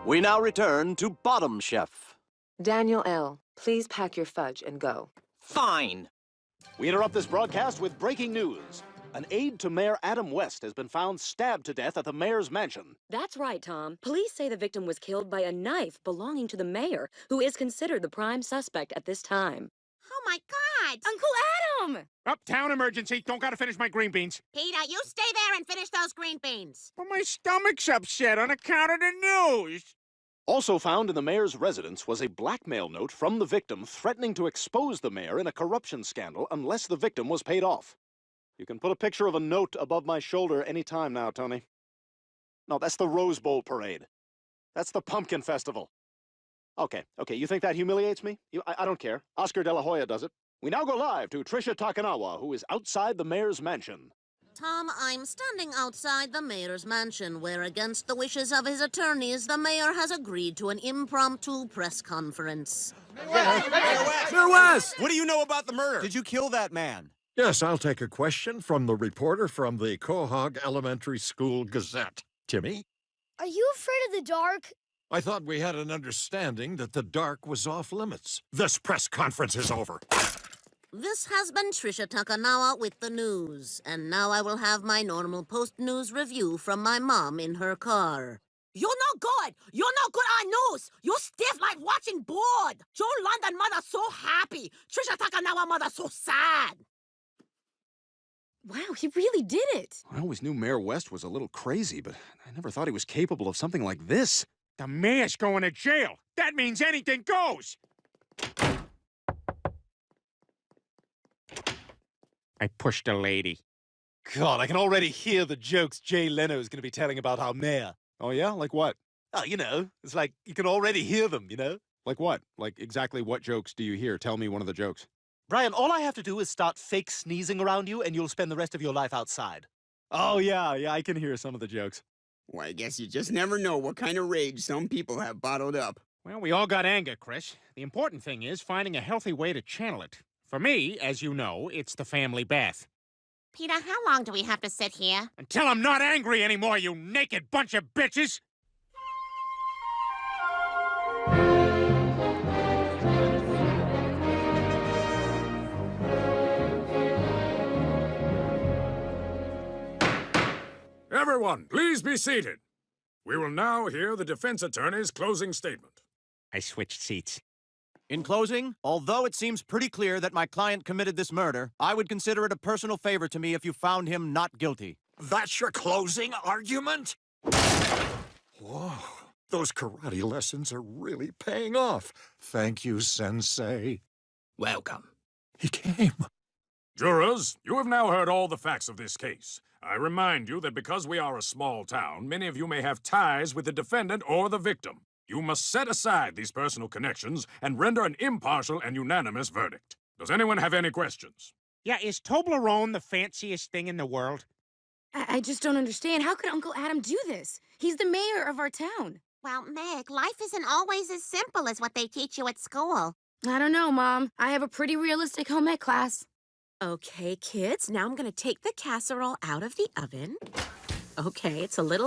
We now return to Bottom Chef. Daniel L., please pack your fudge and go. Fine. We interrupt this broadcast with breaking news. An aide to Mayor Adam West has been found stabbed to death at the mayor's mansion. That's right, Tom. Police say the victim was killed by a knife belonging to the mayor, who is considered the prime suspect at this time. Oh, my God! Uncle Adam! Uptown emergency. Don't gotta finish my green beans. Peter, you stay there and finish those green beans. But my stomach's upset on account of the news. Also found in the mayor's residence was a blackmail note from the victim threatening to expose the mayor in a corruption scandal unless the victim was paid off. You can put a picture of a note above my shoulder any time now, Tony. No, that's the Rose Bowl parade. That's the Pumpkin Festival. Okay, you think that humiliates me? I don't care. Oscar De La Hoya does it. We now go live to Tricia Takanawa, who is outside the mayor's mansion. Tom, I'm standing outside the mayor's mansion, where, against the wishes of his attorneys, the mayor has agreed to an impromptu press conference. Mayor West, what do you know about the murder? Did you kill that man? Yes, I'll take a question from the reporter from the Quahog Elementary School Gazette. Timmy? Are you afraid of the dark? I thought we had an understanding that the dark was off limits. This press conference is over. This has been Tricia Takanawa with the news, and now I will have my normal post-news review from my mom in her car. You're no good. You're no good on news. You're stiff like watching board. Joe London mother so happy. Tricia Takanawa mother so sad. Wow, he really did it. I always knew Mayor West was a little crazy, but I never thought he was capable of something like this. The mayor's going to jail. That means anything goes. I pushed a lady. God, I can already hear the jokes Jay Leno is going to be telling about our mayor. Oh, yeah? Like what? Oh, it's like you can already hear them, Like what? Like exactly what jokes do you hear? Tell me one of the jokes. Brian, all I have to do is start fake sneezing around you, and you'll spend the rest of your life outside. Oh, yeah, I can hear some of the jokes. Well, I guess you just never know what kind of rage some people have bottled up. Well, we all got anger, Chris. The important thing is finding a healthy way to channel it. For me, as you know, it's the family bath. Peter, how long do we have to sit here? Until I'm not angry anymore, you naked bunch of bitches! Everyone, please be seated. We will now hear the defense attorney's closing statement. I switched seats. In closing, although it seems pretty clear that my client committed this murder, I would consider it a personal favor to me if you found him not guilty. That's your closing argument? Whoa, those karate lessons are really paying off. Thank you, Sensei. Welcome. He came. Jurors, you have now heard all the facts of this case. I remind you that because we are a small town, many of you may have ties with the defendant or the victim. You must set aside these personal connections and render an impartial and unanimous verdict. Does anyone have any questions? Yeah, is Toblerone the fanciest thing in the world? I just don't understand. How could Uncle Adam do this? He's the mayor of our town. Well, Meg, life isn't always as simple as what they teach you at school. I don't know, Mom. I have a pretty realistic home ec class. Okay, kids, now I'm gonna take the casserole out of the oven. Okay, it's a little